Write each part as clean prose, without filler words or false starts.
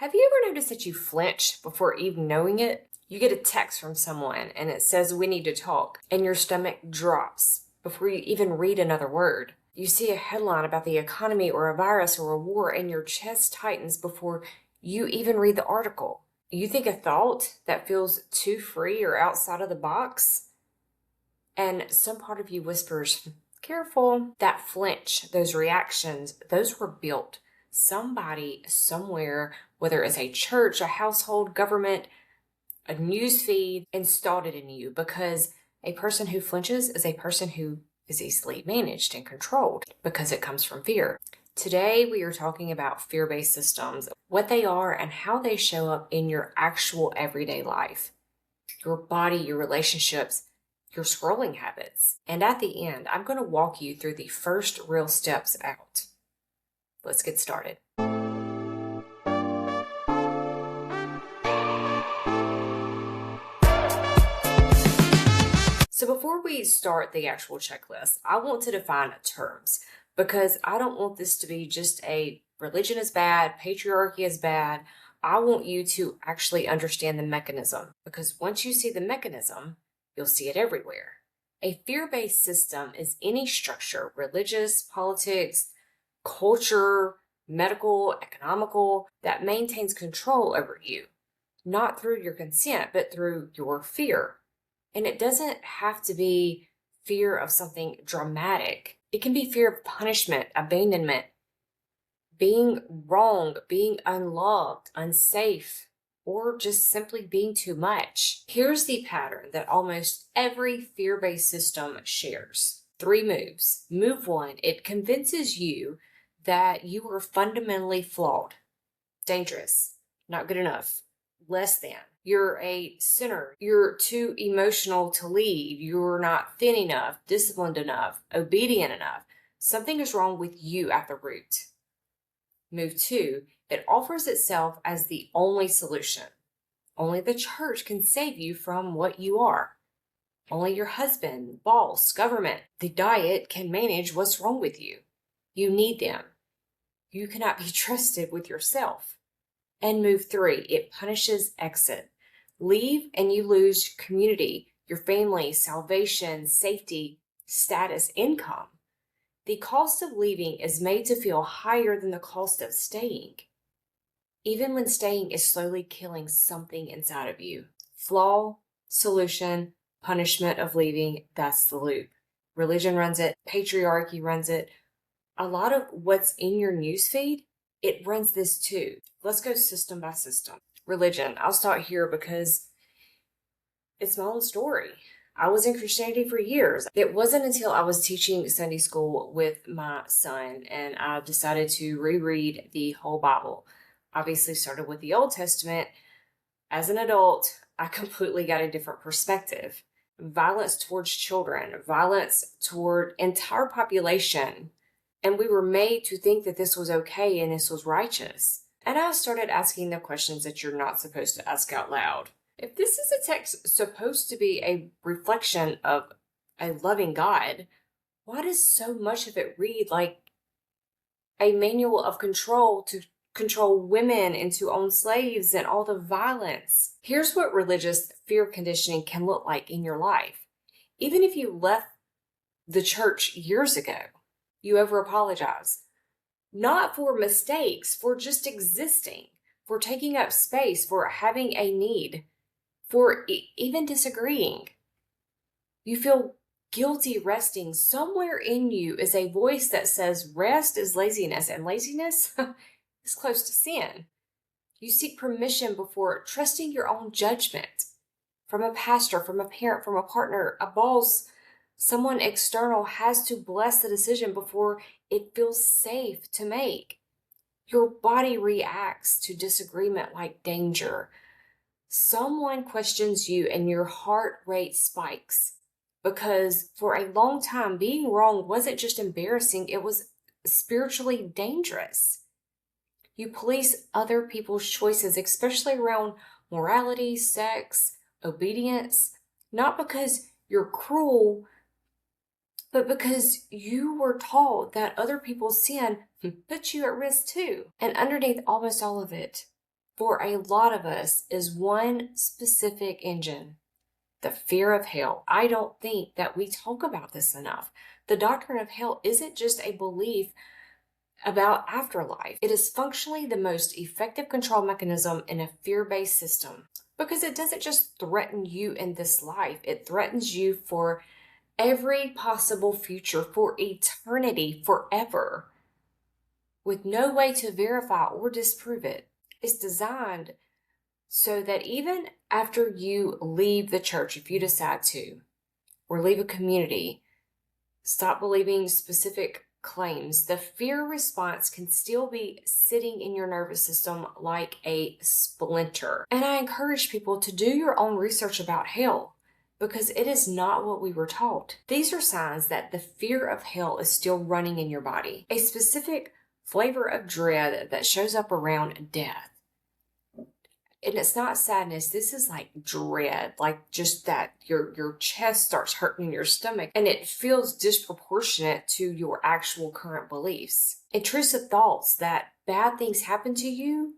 Have you ever noticed that you flinch before even knowing it? You get a text from someone and it says, "We need to talk," and your stomach drops before you even read another word. You see a headline about the economy or a virus or a war, and your chest tightens before you even read the article. You think a thought that feels too free or outside of the box, and some part of you whispers, "Careful." That flinch, those reactions, those were built. Somebody somewhere, whether it's a church, a household, government, a newsfeed, installed it in you, because a person who flinches is a person who is easily managed and controlled because it comes from fear. Today, we are talking about fear-based systems, what they are and how they show up in your actual everyday life, your body, your relationships, your scrolling habits. And at the end, I'm going to walk you through the first real steps out. Let's get started. So before we start the actual checklist, I want to define terms, because I don't want this to be just a religion is bad, patriarchy is bad. I want you to actually understand the mechanism, because once you see the mechanism, you'll see it everywhere. A fear-based system is any structure, religious, politics, culture, medical, economical, that maintains control over you, not through your consent, but through your fear. And it doesn't have to be fear of something dramatic. It can be fear of punishment, abandonment, being wrong, being unloved, unsafe, or just simply being too much. Here's the pattern that almost every fear-based system shares. 3 moves. Move 1, it convinces you that you are fundamentally flawed, dangerous, not good enough, less than. You're a sinner. You're too emotional to lead. You're not thin enough, disciplined enough, obedient enough. Something is wrong with you at the root. Move 2, it offers itself as the only solution. Only the church can save you from what you are. Only your husband, boss, government, the diet can manage what's wrong with you. You need them. You cannot be trusted with yourself. And move 3, it punishes exit. Leave and you lose community, your family, salvation, safety, status, income. The cost of leaving is made to feel higher than the cost of staying, even when staying is slowly killing something inside of you. Flaw, solution, punishment of leaving, that's the loop. Religion runs it, patriarchy runs it. A lot of what's in your newsfeed, it runs this too. Let's go system by system. Religion. I'll start here because it's my own story. I was in Christianity for years. It wasn't until I was teaching Sunday school with my son and I decided to reread the whole Bible. Obviously started with the Old Testament. As an adult, I completely got a different perspective. Violence towards children, violence toward entire population. And we were made to think that this was okay and this was righteous. And I started asking the questions that you're not supposed to ask out loud. If this is a text supposed to be a reflection of a loving God, why does so much of it read like a manual of control to control women and to own slaves and all the violence? Here's what religious fear conditioning can look like in your life. Even if you left the church years ago, you over apologize. Not for mistakes, for just existing, for taking up space, for having a need, for even disagreeing. You feel guilty resting. Somewhere in you is a voice that says rest is laziness, and laziness is close to sin. You seek permission before trusting your own judgment from a pastor, from a parent, from a partner, a boss. Someone external has to bless the decision before it feels safe to make. Your body reacts to disagreement like danger. Someone questions you and your heart rate spikes, because for a long time, being wrong wasn't just embarrassing, it was spiritually dangerous. You police other people's choices, especially around morality, sex, obedience, not because you're cruel, but because you were taught that other people's sin puts you at risk too. And underneath almost all of it, for a lot of us is one specific engine, the fear of hell. I don't think that we talk about this enough. The doctrine of hell isn't just a belief about afterlife. It is functionally the most effective control mechanism in a fear-based system because it doesn't just threaten you in this life, it threatens you for every possible future, for eternity, forever, with no way to verify or disprove it. It's designed so that even after you leave the church, if you decide to, or leave a community, stop believing specific claims, the fear response can still be sitting in your nervous system like a splinter. And I encourage people to do your own research about hell because it is not what we were taught. These are signs that the fear of hell is still running in your body, a specific flavor of dread that shows up around death. And it's not sadness, this is like dread, like just that your chest starts hurting in your stomach and it feels disproportionate to your actual current beliefs. Intrusive thoughts that bad things happen to you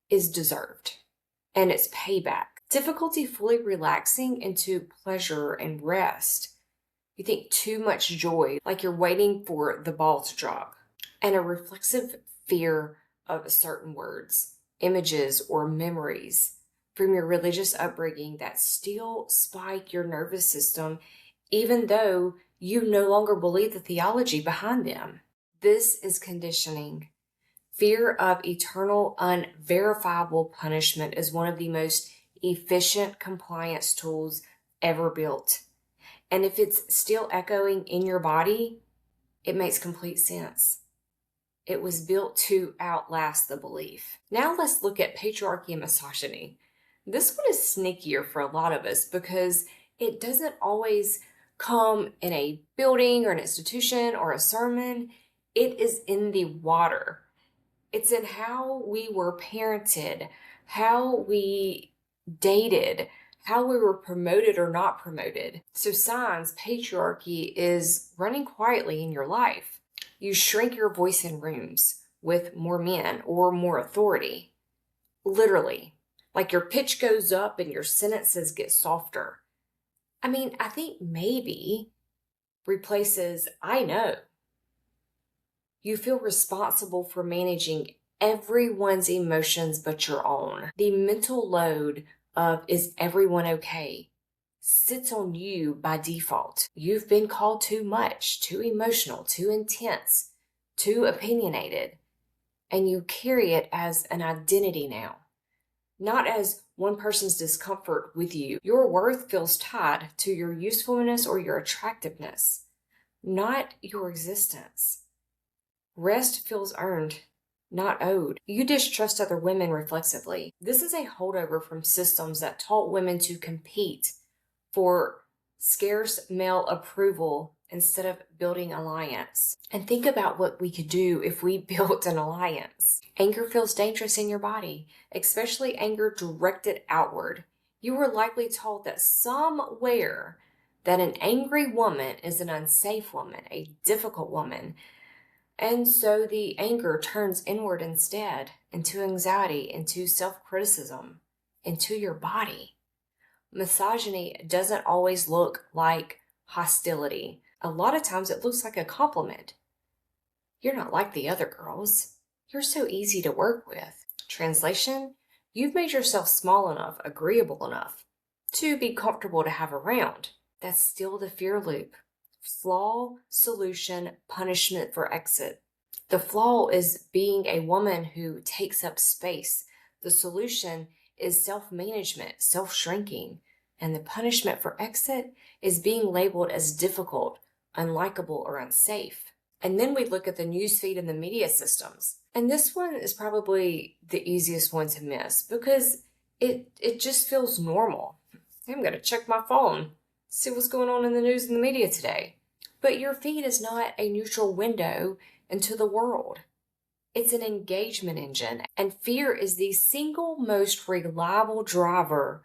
is deserved and it's payback. Difficulty fully relaxing into pleasure and rest. You think too much joy, like you're waiting for the ball to drop. And a reflexive fear of certain words, images, or memories from your religious upbringing that still spike your nervous system, even though you no longer believe the theology behind them. This is conditioning. Fear of eternal, unverifiable punishment is one of the most efficient compliance tools ever built. And if it's still echoing in your body, it makes complete sense. It was built to outlast the belief. Now let's look at patriarchy and misogyny. This one is sneakier for a lot of us because it doesn't always come in a building or an institution or a sermon. It is in the water. It's in how we were parented, how we dated, how we were promoted or not promoted. So signs patriarchy is running quietly in your life. You shrink your voice in rooms with more men or more authority. Literally. Like your pitch goes up and your sentences get softer. I mean, I think maybe replaces I know. You feel responsible for managing everyone's emotions but your own. The mental load of is everyone okay sits on you by default. You've been called too much, too emotional, too intense, too opinionated, and you carry it as an identity now, not as one person's discomfort with you. Your worth feels tied to your usefulness or your attractiveness, not your existence. Rest feels earned, not owed. You distrust other women reflexively. This is a holdover from systems that taught women to compete for scarce male approval instead of building alliance. And think about what we could do if we built an alliance. Anger feels dangerous in your body, especially anger directed outward. You were likely told that somewhere that an angry woman is an unsafe woman, a difficult woman. And so the anger turns inward instead, into anxiety, into self-criticism, into your body. Misogyny doesn't always look like hostility. A lot of times it looks like a compliment. You're not like the other girls. You're so easy to work with. Translation, you've made yourself small enough, agreeable enough to be comfortable to have around. That's still the fear loop. Flaw, solution, punishment for exit. The flaw is being a woman who takes up space. The solution is self-management, self-shrinking. And the punishment for exit is being labeled as difficult, unlikable, or unsafe. And then we look at the newsfeed and the media systems. And this one is probably the easiest one to miss because it just feels normal. I'm going to check my phone, see what's going on in the news and the media today. But your feed is not a neutral window into the world. It's an engagement engine, and fear is the single most reliable driver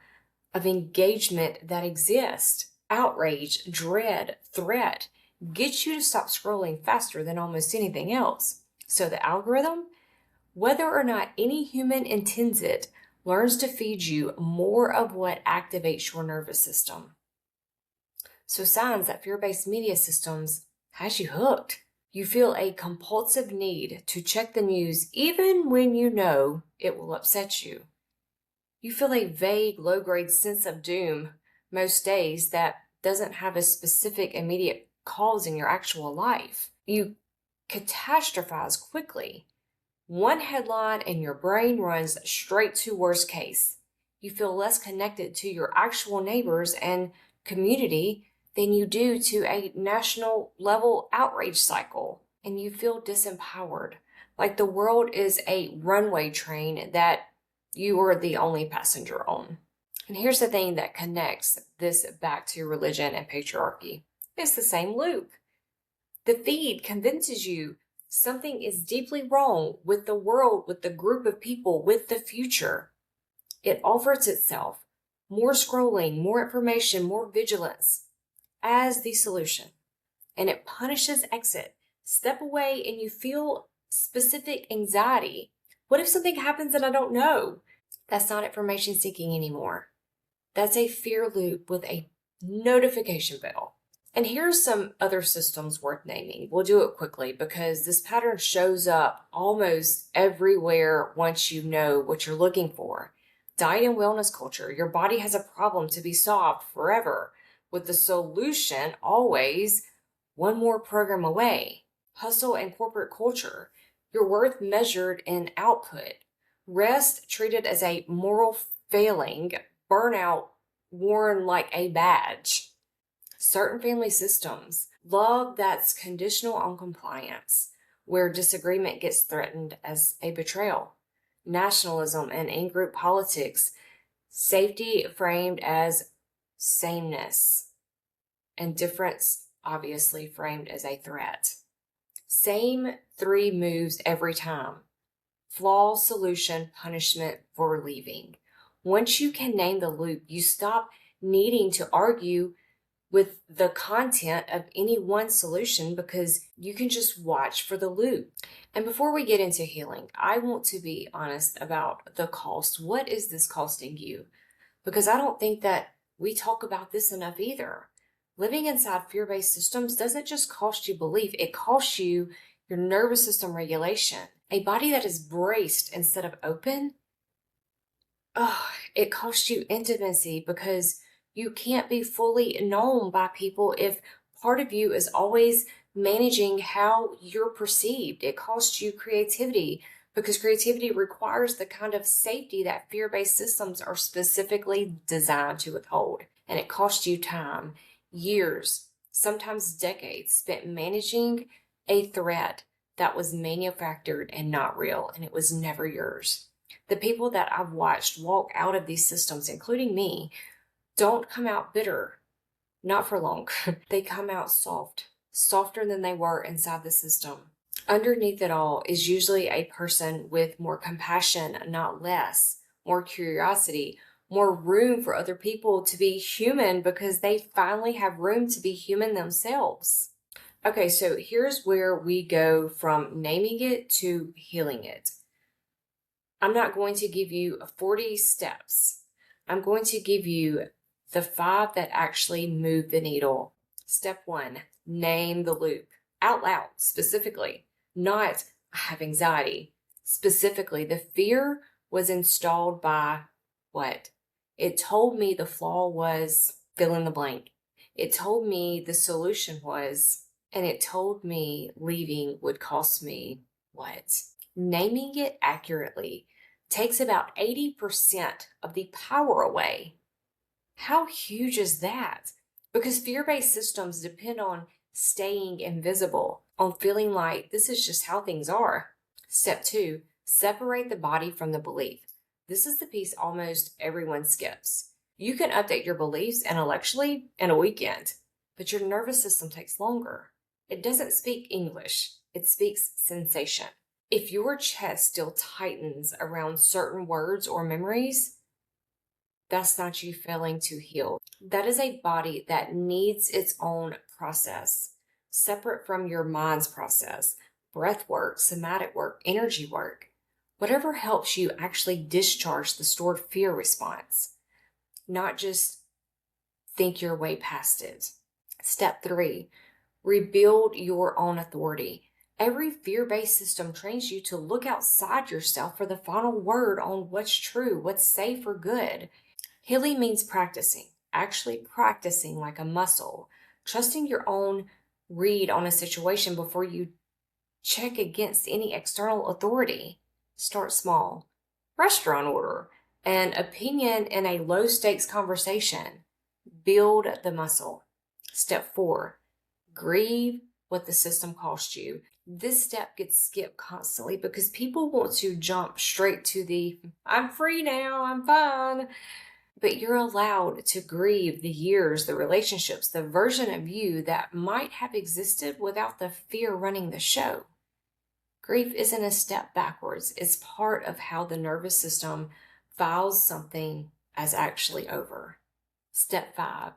of engagement that exists. Outrage, dread, threat get you to stop scrolling faster than almost anything else. So the algorithm, whether or not any human intends it, learns to feed you more of what activates your nervous system. So signs that fear-based media systems has you hooked. You feel a compulsive need to check the news even when you know it will upset you. You feel a vague, low-grade sense of doom most days that doesn't have a specific immediate cause in your actual life. You catastrophize quickly. One headline and your brain runs straight to worst case. You feel less connected to your actual neighbors and community than you do to a national level outrage cycle. And you feel disempowered, like the world is a runway train that you are the only passenger on. And here's the thing that connects this back to religion and patriarchy. It's the same loop. The feed convinces you something is deeply wrong with the world, with the group of people, with the future. It offers itself more scrolling, more information, more vigilance as the solution. And it punishes exit. Step away and you feel specific anxiety. What if something happens and I don't know? That's not information seeking anymore. That's a fear loop with a notification bell. And here's some other systems worth naming. We'll do it quickly because this pattern shows up almost everywhere once you know what you're looking for. Diet and wellness culture. Your body has a problem to be solved forever, with the solution always one more program away. Hustle and corporate culture. Your worth measured in output. Rest treated as a moral failing. Burnout worn like a badge. Certain family systems. Love that's conditional on compliance, where disagreement gets threatened as a betrayal. Nationalism and in-group politics. Safety framed as sameness. And difference obviously framed as a threat. Same 3 moves every time. Flaw, solution, punishment for leaving. Once you can name the loop, you stop needing to argue with the content of any one solution because you can just watch for the loop. And before we get into healing, I want to be honest about the cost. What is this costing you? Because I don't think that we talk about this enough either. Living inside fear-based systems doesn't just cost you belief, it costs you your nervous system regulation. A body that is braced instead of open, it costs you intimacy because you can't be fully known by people if part of you is always managing how you're perceived. It costs you creativity because creativity requires the kind of safety that fear-based systems are specifically designed to withhold. And it costs you time, years, sometimes decades spent managing a threat that was manufactured and not real, and it was never yours. The people that I've watched walk out of these systems, including me, don't come out bitter, not for long. They come out soft, softer than they were inside the system. Underneath it all is usually a person with more compassion, not less, more curiosity, more room for other people to be human because they finally have room to be human themselves. Okay, so here's where we go from naming it to healing it. I'm not going to give you 40 steps. I'm going to give you the 5 that actually move the needle. Step 1, name the loop out loud, specifically, not I have anxiety. Specifically, the fear was installed by what? It told me the flaw was fill in the blank. It told me the solution was, and it told me leaving would cost me what? Naming it accurately takes about 80% of the power away. How huge is that? Because fear-based systems depend on staying invisible, on feeling like this is just how things are. Step 2, separate the body from the belief. This is the piece almost everyone skips. You can update your beliefs intellectually in a weekend, but your nervous system takes longer. It doesn't speak English, it speaks sensation. If your chest still tightens around certain words or memories, that's not you failing to heal. That is a body that needs its own process, separate from your mind's process, breath work, somatic work, energy work. Whatever helps you actually discharge the stored fear response, not just think your way past it. Step 3, rebuild your own authority. Every fear-based system trains you to look outside yourself for the final word on what's true, what's safe or good. Healing means practicing, actually practicing like a muscle, trusting your own read on a situation before you check against any external authority. Start small. Restaurant order. An opinion in a low-stakes conversation. Build the muscle. Step 4, grieve what the system cost you. This step gets skipped constantly because people want to jump straight to the, I'm free now, I'm fine. But you're allowed to grieve the years, the relationships, the version of you that might have existed without the fear running the show. Grief isn't a step backwards. It's part of how the nervous system files something as actually over. Step 5,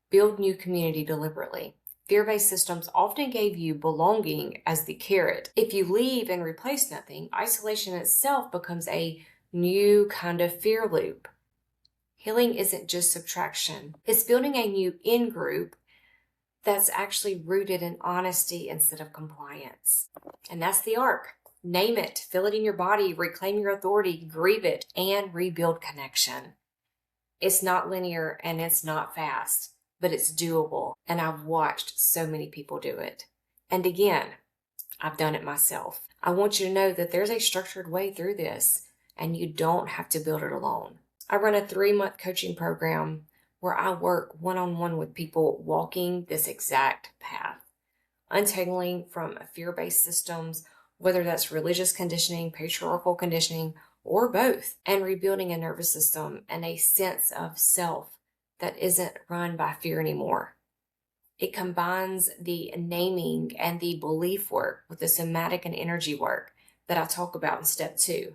build new community deliberately. Fear-based systems often gave you belonging as the carrot. If you leave and replace nothing, isolation itself becomes a new kind of fear loop. Healing isn't just subtraction. It's building a new in-group that's actually rooted in honesty instead of compliance. And that's the arc. Name it, feel it in your body, reclaim your authority, grieve it, and rebuild connection. It's not linear and it's not fast, but it's doable. And I've watched so many people do it. And again, I've done it myself. I want you to know that there's a structured way through this, and you don't have to build it alone. I run a 3-month coaching program where I work one-on-one with people walking this exact path, untangling from fear-based systems, whether that's religious conditioning, patriarchal conditioning, or both, and rebuilding a nervous system and a sense of self that isn't run by fear anymore. It combines the naming and the belief work with the somatic and energy work that I talk about in step 2.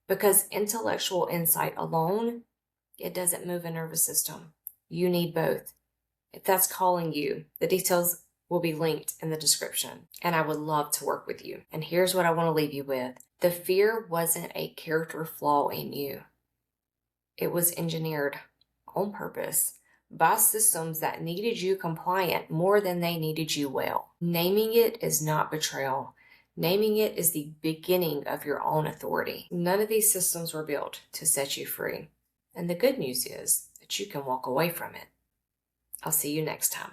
Because intellectual insight alone, it doesn't move a nervous system. You need both. If that's calling you, the details will be linked in the description, and I would love to work with you. And here's what I want to leave you with. The fear wasn't a character flaw in you. It was engineered on purpose by systems that needed you compliant more than they needed you well. Naming it is not betrayal. Naming it is the beginning of your own authority. None of these systems were built to set you free. And the good news is that you can walk away from it. I'll see you next time.